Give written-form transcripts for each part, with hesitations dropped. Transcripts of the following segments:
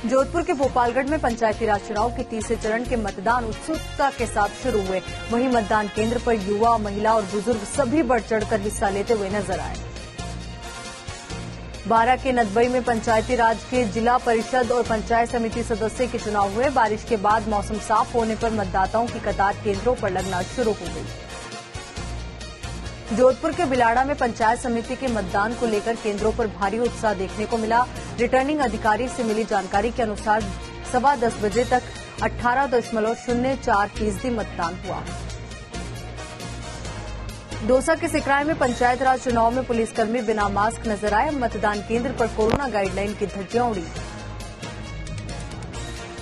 जोधपुर के भोपालगढ़ में पंचायती राज चुनाव के तीसरे चरण के मतदान उत्सुकता के साथ शुरू हुए। वहीं मतदान केंद्र पर युवा, महिला और बुजुर्ग सभी बढ़ चढ़कर हिस्सा लेते हुए नजर आए। बारां के नदबई में पंचायती राज के जिला परिषद और पंचायत समिति सदस्य के चुनाव हुए। बारिश के बाद मौसम साफ होने पर मतदाताओं की कतार केंद्रों पर लगना शुरू हो गई। जोधपुर के बिलाड़ा में पंचायत समिति के मतदान को लेकर केंद्रों पर भारी उत्साह देखने को मिला। रिटर्निंग अधिकारी से मिली जानकारी के अनुसार 10:15 बजे तक 18.04% मतदान हुआ। दौसा के सिकराय में पंचायत राज चुनाव में पुलिसकर्मी बिना मास्क नजर आए। मतदान केंद्र पर कोरोना गाइडलाइन की धज्जियां उड़ी।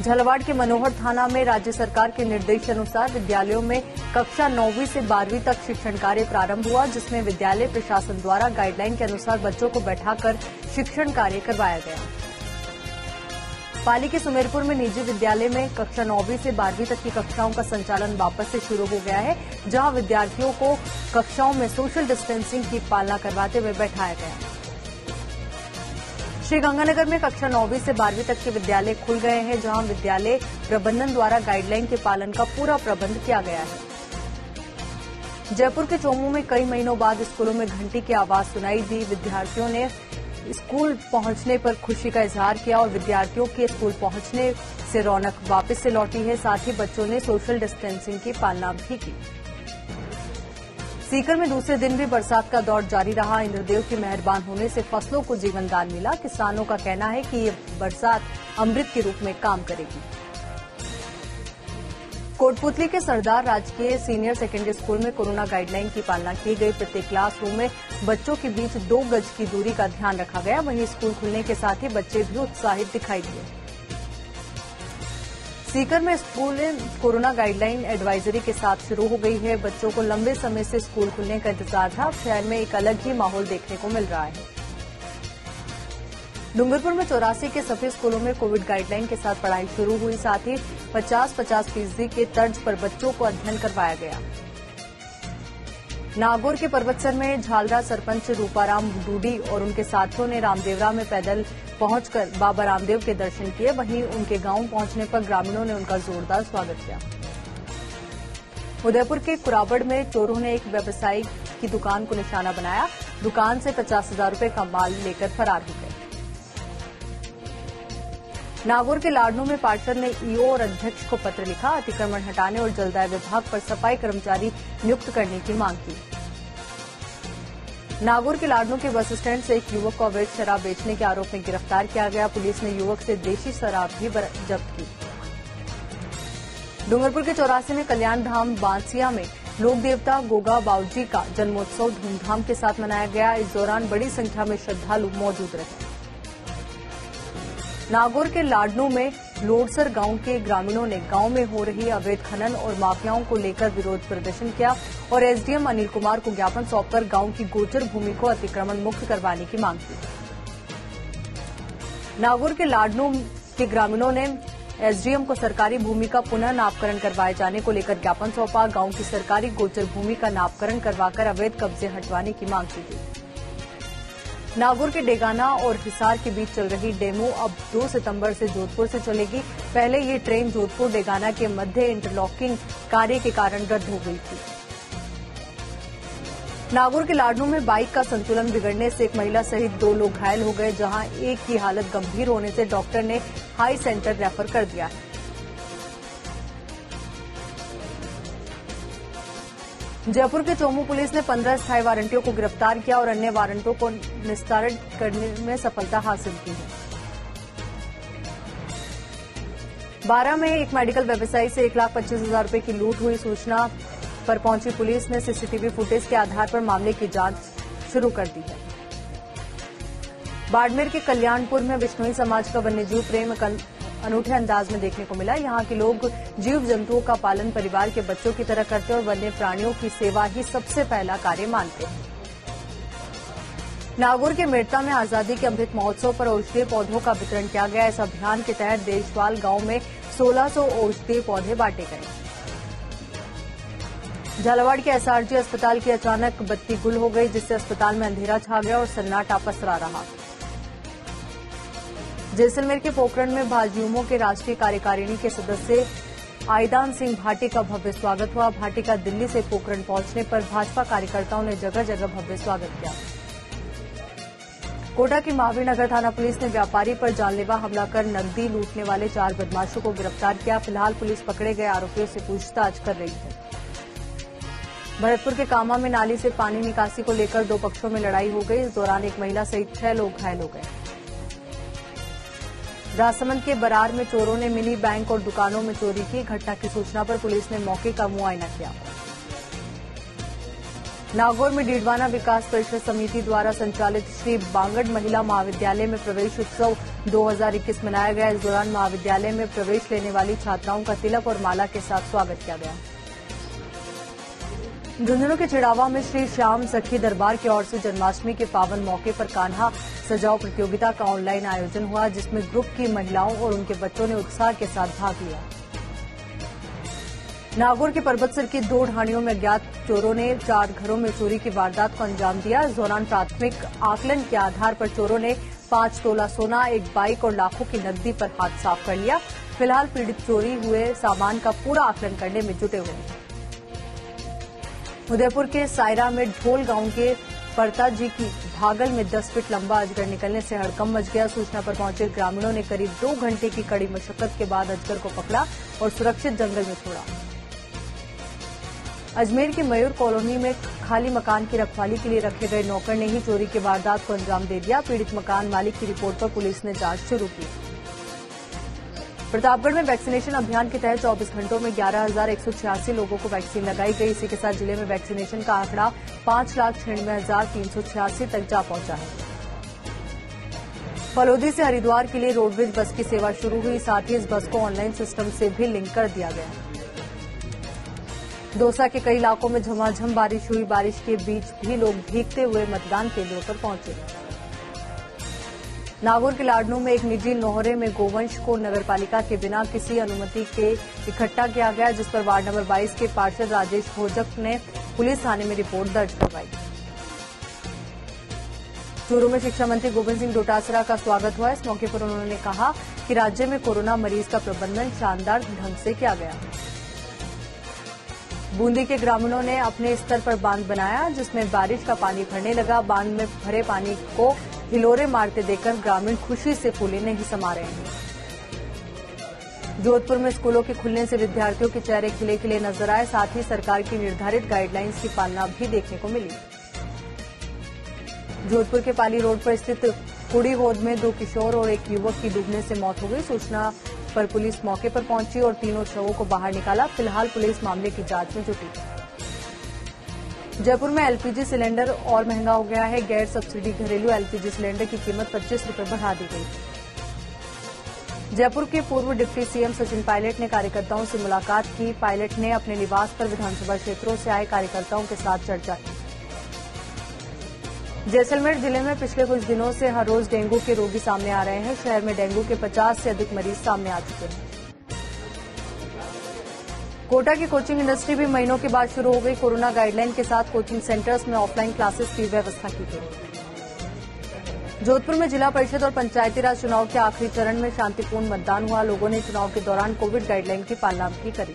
झालावाड़ के मनोहर थाना में राज्य सरकार के निर्देशानुसार विद्यालयों में कक्षा 9वीं से 12वीं तक शिक्षण कार्य प्रारंभ हुआ, जिसमें विद्यालय प्रशासन द्वारा गाइडलाइन के अनुसार बच्चों को बैठाकर शिक्षण कार्य करवाया गया। पाली के सुमेरपुर में निजी विद्यालय में कक्षा 9वीं से 12वीं तक की कक्षाओं का संचालन वापस से शुरू हो गया है, जहां विद्यार्थियों को कक्षाओं में सोशल डिस्टेंसिंग की पालना करवाते हुए बैठाया गया। श्रीगंगानगर में कक्षा 9वीं से 12वीं तक के विद्यालय खुल गए हैं, जहां विद्यालय प्रबंधन द्वारा गाइडलाइन के पालन का पूरा प्रबंध किया गया है। जयपुर के चोमू में कई महीनों बाद स्कूलों में घंटी की आवाज सुनाई दी। विद्यार्थियों ने स्कूल पहुंचने पर खुशी का इजहार किया और विद्यार्थियों के स्कूल पहुंचने से रौनक वापस से लौटी है। साथ ही बच्चों ने सोशल डिस्टेंसिंग की पालना भी की। सीकर में दूसरे दिन भी बरसात का दौर जारी रहा। इंद्रदेव के मेहरबान होने से फसलों को जीवनदान मिला। किसानों का कहना है कि ये बरसात अमृत के रूप में काम करेगी। कोटपुतली के सरदार राजकीय सीनियर सेकेंडरी स्कूल में कोरोना गाइडलाइन की पालना की गई। प्रत्येक क्लासरूम में बच्चों के बीच 2 गज की दूरी का ध्यान रखा गया। वहीं स्कूल खुलने के साथ ही बच्चे भी उत्साहित दिखाई दिए। सीकर में स्कूल कोरोना गाइडलाइन एडवाइजरी के साथ शुरू हो गई है। बच्चों को लंबे समय से स्कूल खुलने का इंतजार था। अब शहर में एक अलग ही माहौल देखने को मिल रहा है। डूंगरपुर में 84 के सभी स्कूलों में कोविड गाइडलाइन के साथ पढ़ाई शुरू हुई। साथ ही 50-50% के तर्ज पर बच्चों को अध्ययन करवाया गया। नागौर के पर्वतसर में झालरा सरपंच रूपाराम डूडी और उनके साथियों ने रामदेवरा में पैदल पहुंचकर बाबा रामदेव के दर्शन किए। वहीं उनके गांव पहुंचने पर ग्रामीणों ने उनका जोरदार स्वागत किया। उदयपुर के कुराबड़ में चोरों ने एक व्यवसायी की दुकान को निशाना बनाया। दुकान से 50,000 रुपए का माल लेकर फरार हो गए। नागौर के लाडनू में पार्षद ने ईओ और अध्यक्ष को पत्र लिखा। अतिक्रमण हटाने और जलदाय विभाग पर सफाई कर्मचारी नियुक्त करने की मांग की। नागौर के लाडनू के बस स्टैंड से एक युवक को अवैध शराब बेचने के आरोप में गिरफ्तार किया गया। पुलिस ने युवक से देशी शराब भी जब्त की। डूंगरपुर के 84 में कल्याण धाम बांसिया में लोक देवता गोगा बाऊजी का जन्मोत्सव धूमधाम के साथ मनाया गया। इस दौरान बड़ी संख्या में श्रद्धालु मौजूद रहे। नागौर के लाडनू में लोडसर गांव के ग्रामीणों ने गांव में हो रही अवैध खनन और माफियाओं को लेकर विरोध प्रदर्शन किया और एसडीएम अनिल कुमार को ज्ञापन सौंपकर गांव की गोचर भूमि को अतिक्रमण मुक्त करवाने की मांग की। नागौर के लाडनू के ग्रामीणों ने एसडीएम को सरकारी भूमि का पुनः नापकरण करवाए जाने को लेकर ज्ञापन सौंपा। गांव की सरकारी गोचर भूमि का नापकरण करवाकर अवैध कब्जे हटवाने की मांग की थी। नागौर के डेगाना और हिसार के बीच चल रही डेमू अब 2 सितंबर से जोधपुर से चलेगी। पहले ये ट्रेन जोधपुर डेगाना के मध्य इंटरलॉकिंग कार्य के कारण रद्द हो गई थी। नागौर के लाडनू में बाइक का संतुलन बिगड़ने से एक महिला सहित 2 लोग घायल हो गए, जहां एक की हालत गंभीर होने से डॉक्टर ने हाई सेंटर रेफर कर दिया है। जयपुर के चोमू पुलिस ने 15 स्थायी वारंटियों को गिरफ्तार किया और अन्य वारंटों को निस्तारण करने में सफलता हासिल की है। बारां में एक मेडिकल व्यवसायी से 1,25,000 रुपए की लूट हुई। सूचना पर पहुंची पुलिस ने सीसीटीवी फुटेज के आधार पर मामले की जांच शुरू कर दी है। बाड़मेर के कल्याणपुर में विश्नोई समाज का वन्यजीव प्रेम अनूठे अंदाज में देखने को मिला। यहाँ के लोग जीव जंतुओं का पालन परिवार के बच्चों की तरह करते हैं और वन्य प्राणियों की सेवा ही सबसे पहला कार्य मानते हैं। नागौर के मेड़ता में आजादी के अमृत महोत्सव पर औषधीय पौधों का वितरण किया गया। इस अभियान के तहत देशवाल गांव में 1600 औषधीय पौधे बांटे गए। झालावाड़ के एसआरजी अस्पताल की अचानक बत्ती गुल हो गई, जिससे अस्पताल में अंधेरा छा गया और सन्नाटा पसरा रहा। जैसलमेर के पोखरण में भाजयुमो के राष्ट्रीय कार्यकारिणी के सदस्य आईदान सिंह भाटी का भव्य स्वागत हुआ। भाटी का दिल्ली से पोखरण पहुंचने पर भाजपा कार्यकर्ताओं ने जगह जगह भव्य स्वागत किया। कोटा की महावीर नगर थाना पुलिस ने व्यापारी पर जानलेवा हमला कर नकदी लूटने वाले 4 बदमाशों को गिरफ्तार किया। फिलहाल पुलिस पकड़े गए आरोपियों से पूछताछ कर रही है। भरतपुर के कामा में नाली से पानी निकासी को लेकर 2 पक्षों में लड़ाई हो गई। इस दौरान एक महिला सहित 6 लोग घायल हो गए। राजसमंद के बरार में चोरों ने मिनी बैंक और दुकानों में चोरी की। घटना की सूचना पर पुलिस ने मौके का मुआयना किया। नागौर में डीडवाना विकास परिषद समिति द्वारा संचालित श्री बांगड़ महिला महाविद्यालय में प्रवेश उत्सव 2021 मनाया गया। इस दौरान महाविद्यालय में प्रवेश लेने वाली छात्राओं का तिलक और माला के साथ स्वागत किया गया। झुंझुनू के चिड़ावा में श्री श्याम सखी दरबार की ओर से जन्माष्टमी के पावन मौके पर कान्हा सजाओ प्रतियोगिता का ऑनलाइन आयोजन हुआ, जिसमें ग्रुप की महिलाओं और उनके बच्चों ने उत्साह के साथ भाग लिया। नागौर के परबतसर की 2 ढाणियों में अज्ञात चोरों ने 4 घरों में चोरी की वारदात को अंजाम दिया। इस दौरान प्राथमिक आकलन के आधार पर चोरों ने 5 तोला सोना, 1 बाइक और लाखों की नकदी पर हाथ साफ कर लिया। फिलहाल पीड़ित चोरी हुए सामान का पूरा आकलन करने में जुटे हुए हैं। उदयपुर के सायरा में ढोल गांव के परता जी की भागल में 10 फीट लंबा अजगर निकलने से हड़कंप मच गया। सूचना पर पहुंचे ग्रामीणों ने करीब 2 घंटे की कड़ी मशक्कत के बाद अजगर को पकड़ा और सुरक्षित जंगल में छोड़ा। अजमेर की मयूर कॉलोनी में खाली मकान की रखवाली के लिए रखे गए नौकर ने ही चोरी की वारदात को अंजाम दे दिया। पीड़ित मकान मालिक की रिपोर्ट पर पुलिस ने जांच शुरू की। प्रतापगढ़ में वैक्सीनेशन अभियान के तहत 24 घंटों में 11,186 लोगों को वैक्सीन लगाई गई। इसी के साथ जिले में वैक्सीनेशन का आंकड़ा 5,96,386 तक जा पहुंचा है। फलोदी से हरिद्वार के लिए रोडवेज बस की सेवा शुरू हुई। साथ ही इस बस को ऑनलाइन सिस्टम से भी लिंक कर दिया गया। दौसा के कई इलाकों में झमाझम बारिश हुई। बारिश के बीच भी लोग भीगते हुए मतदान केंद्रों पर पहुंचे। नागौर के लाडनू में एक निजी नोहरे में गोवंश को नगरपालिका के बिना किसी अनुमति के इकट्ठा किया गया, जिस पर वार्ड नंबर 22 के पार्षद राजेश भोजक ने पुलिस थाने में रिपोर्ट दर्ज करवाई। चूरू में शिक्षा मंत्री गोविंद सिंह डोटासरा का स्वागत हुआ। इस मौके पर उन्होंने कहा कि राज्य में कोरोना मरीज का प्रबंधन शानदार ढंग से किया गया। बूंदी के ग्रामीणों ने अपने स्तर पर बांध बनाया, जिसमें बारिश का पानी भरने लगा। बांध में भरे पानी को हिलोरे मारते देखकर ग्रामीण खुशी से फूले नहीं समा रहे हैं। जोधपुर में स्कूलों के खुलने से विद्यार्थियों के चेहरे खिले खिले नजर आए। साथ ही सरकार की निर्धारित गाइडलाइंस की पालना भी देखने को मिली। जोधपुर के पाली रोड पर स्थित कुड़ी होद में 2 किशोर और एक युवक की डूबने से मौत हो गई। सूचना पर पुलिस मौके पर पहुंची और तीनों शवों को बाहर निकाला। फिलहाल पुलिस मामले की जांच में जुटी। जयपुर में एलपीजी सिलेंडर और महंगा हो गया है। गैर सब्सिडी घरेलू एलपीजी सिलेंडर की कीमत 25 रुपये बढ़ा दी गई। जयपुर के पूर्व डिप्टी सीएम सचिन पायलट ने कार्यकर्ताओं से मुलाकात की। पायलट ने अपने निवास पर विधानसभा क्षेत्रों से आए कार्यकर्ताओं के साथ चर्चा की। जैसलमेर जिले में पिछले कुछ दिनों से हर रोज डेंगू के रोगी सामने आ रहे हैं। शहर में डेंगू के 50 से अधिक मरीज सामने आ चुके हैं। कोटा की कोचिंग इंडस्ट्री भी महीनों के बाद शुरू हो गई। कोरोना गाइडलाइन के साथ कोचिंग सेंटर्स में ऑफलाइन क्लासेस की व्यवस्था की गई। जोधपुर में जिला परिषद और पंचायती राज चुनाव के आखिरी चरण में शांतिपूर्ण मतदान हुआ। लोगों ने चुनाव के दौरान कोविड गाइडलाइन की पालना भी करी।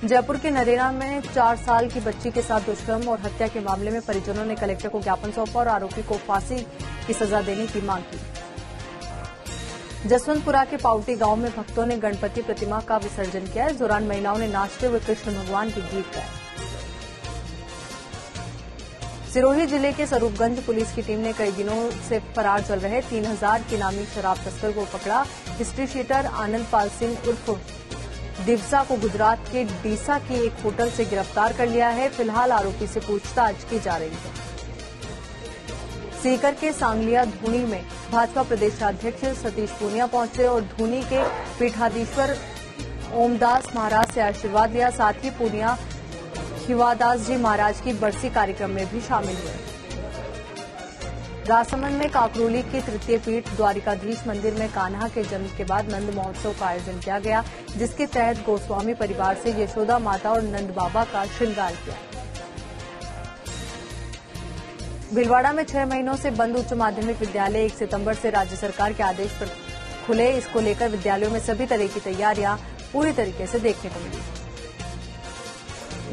जयपुर के नरेला में 4 साल की बच्ची के साथ दुष्कर्म और हत्या के मामले में परिजनों ने कलेक्टर को ज्ञापन सौंपा और आरोपी को फांसी की सजा देने की मांग की। जसवंतपुरा के पाउटी गांव में भक्तों ने गणपति प्रतिमा का विसर्जन किया। इस दौरान महिलाओं ने नाचते हुए कृष्ण भगवान के गीत गाए। सिरोही जिले के स्वरूपगंज पुलिस की टीम ने कई दिनों से फरार चल रहे 3000 के नामी शराब तस्कर को पकड़ा। हिस्ट्री शीटर आनंद पाल सिंह उर्फ दिवसा को गुजरात के डीसा की एक होटल से गिरफ्तार कर लिया है। फिलहाल आरोपी से पूछताछ की जा रही है। सीकर के सांगलिया धूनी में भाजपा प्रदेशाध्यक्ष सतीश पूनिया पहुंचे और धूनी के पीठाधीश्वर ओमदास महाराज से आशीर्वाद लिया। साथ ही पूनिया खिवादास जी महाराज की बरसी कार्यक्रम में भी शामिल हुए। राजसमंद में काकरोली की तृतीय पीठ द्वारिकाधीश मंदिर में कान्हा के जन्म के बाद नंद महोत्सव का आयोजन किया गया, जिसके तहत गोस्वामी परिवार से यशोदा माता और नंद बाबा का श्रृंगार किया। भीलवाड़ा में 6 महीनों से बंद उच्च माध्यमिक विद्यालय 1 सितंबर से राज्य सरकार के आदेश पर खुले। इसको लेकर विद्यालयों में सभी तरह की तैयारियां पूरी तरीके से देखने को मिली।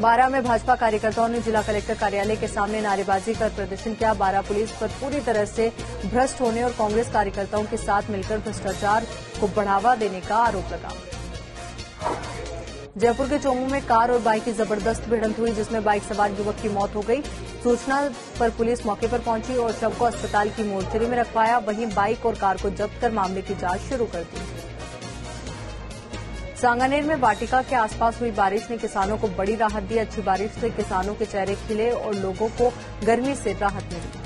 बारां में भाजपा कार्यकर्ताओं ने जिला कलेक्टर कार्यालय के सामने नारेबाजी कर प्रदर्शन किया। बारां पुलिस पर पूरी तरह से भ्रष्ट होने और कांग्रेस कार्यकर्ताओं के साथ मिलकर भ्रष्टाचार को बढ़ावा देने का आरोप लगा। जयपुर के चोमू में कार और बाइक की जबरदस्त भिड़ंत हुई, जिसमें बाइक सवार युवक की मौत हो गई। सूचना पर पुलिस मौके पर पहुंची और शव को अस्पताल की मोर्चरी में रखवाया। वहीं बाइक और कार को जब्त कर मामले की जांच शुरू कर दी। सांगानेर में वाटिका के आसपास हुई बारिश ने किसानों को बड़ी राहत दी। अच्छी बारिश से किसानों के चेहरे खिले और लोगों को गर्मी से राहत मिली।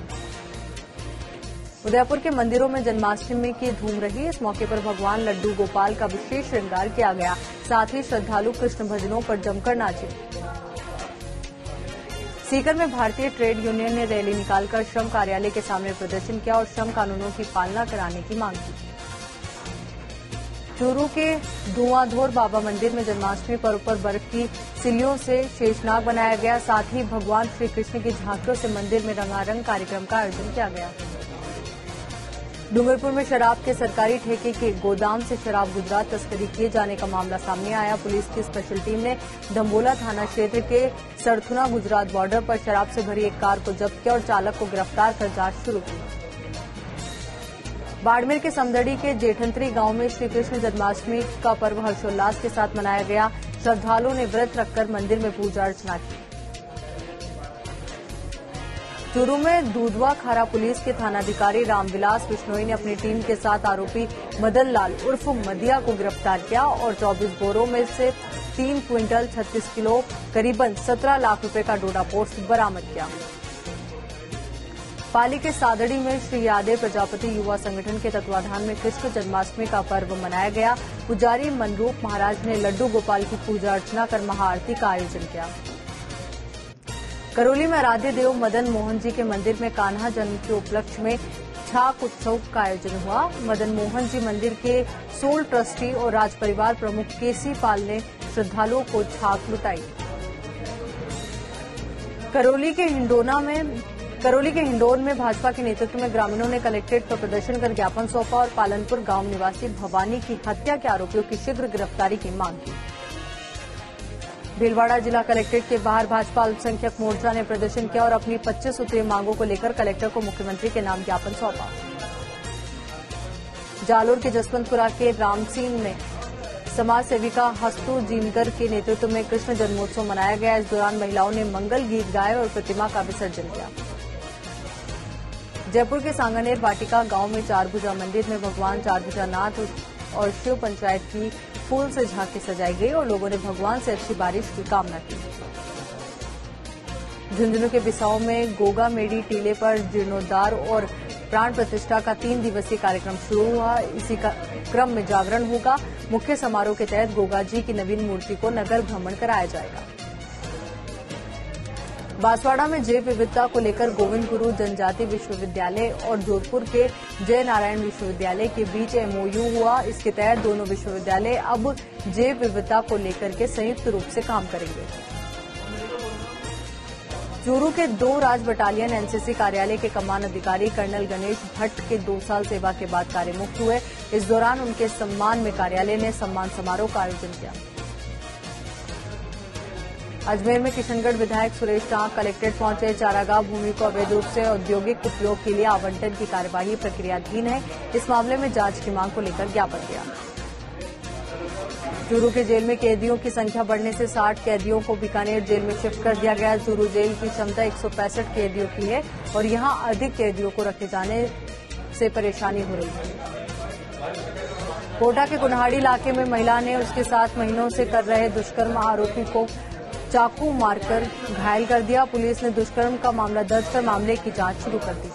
उदयपुर के मंदिरों में जन्माष्टमी की धूम रही। इस मौके पर भगवान लड्डू गोपाल का विशेष श्रृंगार किया गया। साथ ही श्रद्धालु कृष्ण भजनों पर जमकर नाचे। सीकर में भारतीय ट्रेड यूनियन ने रैली निकालकर श्रम कार्यालय के सामने प्रदर्शन किया और श्रम कानूनों की पालना कराने की मांग की। चूरू के धुआंधर बाबा मंदिर में जन्माष्टमी पर्व पर बर्फ की सिल्लियों से शेषनाग बनाया गया। साथ ही भगवान श्री कृष्ण की झांकियों से मंदिर में रंगारंग कार्यक्रम का आयोजन किया गया। डूंगरपुर में शराब के सरकारी ठेके के गोदाम से शराब गुजरात तस्करी किए जाने का मामला सामने आया। पुलिस की स्पेशल टीम ने धम्बोला थाना क्षेत्र के सरथुना गुजरात बॉर्डर पर शराब से भरी एक कार को जब्त किया और चालक को गिरफ्तार कर जांच शुरू की। बाड़मेर के समदड़ी के जेठंतरी गांव में श्रीकृष्ण जन्माष्टमी का पर्व हर्षोल्लास के साथ मनाया गया। श्रद्धालुओं ने व्रत रखकर मंदिर में पूजा अर्चना की। चूरू में दूधवा खारा पुलिस के थानाधिकारी रामविलास बिश्नोई ने अपनी टीम के साथ आरोपी मदन लाल उर्फ मदिया को गिरफ्तार किया और 24 बोरों में से 3 क्विंटल 36 किलो करीबन 17 लाख रुपए का डोडा पोस्त बरामद किया। पाली के सादड़ी में श्री यादव प्रजापति युवा संगठन के तत्वाधान में कृष्ण जन्माष्टमी का पर्व मनाया गया। पुजारी मनरूप महाराज ने लड्डू गोपाल की पूजा अर्चना कर महाआरती का आयोजन किया। करौली में आराध्य देव मदन मोहन जी के मंदिर में कान्हा जन्म के उपलक्ष्य में छाक उत्सव का आयोजन हुआ। मदन मोहन जी मंदिर के सोल ट्रस्टी और राज परिवार प्रमुख केसी पाल ने श्रद्धालुओं को छाक लुटाई। करौली के हिंडोन में भाजपा के नेतृत्व में ग्रामीणों ने कलेक्ट्रेट पर प्रदर्शन कर ज्ञापन सौंपा और पालनपुर गांव निवासी भवानी की हत्या के आरोपियों की शीघ्र गिरफ्तारी की मांग की। भीलवाड़ा जिला कलेक्ट्रेट के बाहर भाजपा अल्पसंख्यक मोर्चा ने प्रदर्शन किया और अपनी 25 सूत्रीय मांगों को लेकर कलेक्टर को मुख्यमंत्री के नाम ज्ञापन सौंपा। जालोर के जसवंतपुरा के रामसीन में समाज सेविका हस्तु जीनकर के नेतृत्व में कृष्ण जन्मोत्सव मनाया गया। इस दौरान महिलाओं ने मंगल गीत गाए और प्रतिमा का विसर्जन किया। जयपुर के सांगानेर वाटिका गांव में चारभुजा मंदिर में भगवान चारभुजानाथ और शिव पंचायत की फूल से झांकी सजाई गई और लोगों ने भगवान से अच्छी बारिश की कामना की। झुंझुनू के बिसाऊ में गोगा मेडी टीले पर जीर्णोद्धार और प्राण प्रतिष्ठा का 3 दिवसीय कार्यक्रम शुरू हुआ। इसी क्रम में जागरण होगा। मुख्य समारोह के तहत गोगा जी की नवीन मूर्ति को नगर भ्रमण कराया जाएगा। बांसवाड़ा में जैव विविधता को लेकर गोविंद गुरु जनजाति विश्वविद्यालय और जोधपुर के जय नारायण विश्वविद्यालय के बीच एमओयू हुआ। इसके तहत दोनों विश्वविद्यालय अब जैव विविधता को लेकर के संयुक्त रूप से काम करेंगे। चूरू के 2 राज बटालियन एनसीसी कार्यालय के कमान अधिकारी कर्नल गणेश भट्ट के 2 साल सेवा के बाद कार्यमुक्त हुए। इस दौरान उनके सम्मान में कार्यालय ने सम्मान समारोह का आयोजन किया। अजमेर में किशनगढ़ विधायक सुरेश टांक कलेक्ट्रेट पहुंचे। चारागाह भूमि को अवैध रूप से औद्योगिक उपयोग के लिए आवंटन की कार्यवाही प्रक्रियाधीन है। इस मामले में जांच की मांग को लेकर ज्ञापन दिया। चूरू के जेल में कैदियों की संख्या बढ़ने से 60 कैदियों को बीकानेर जेल में शिफ्ट कर दिया गया। चूरू जेल की क्षमता 165 कैदियों की है और यहां अधिक कैदियों को रखे जाने से परेशानी हो रही है। कोटा के कुन्हाड़ी इलाके में महिला ने उसके साथ महीनों से कर रहे दुष्कर्म आरोपी को चाकू मारकर घायल कर दिया। पुलिस ने दुष्कर्म का मामला दर्ज कर मामले की जांच शुरू कर दी।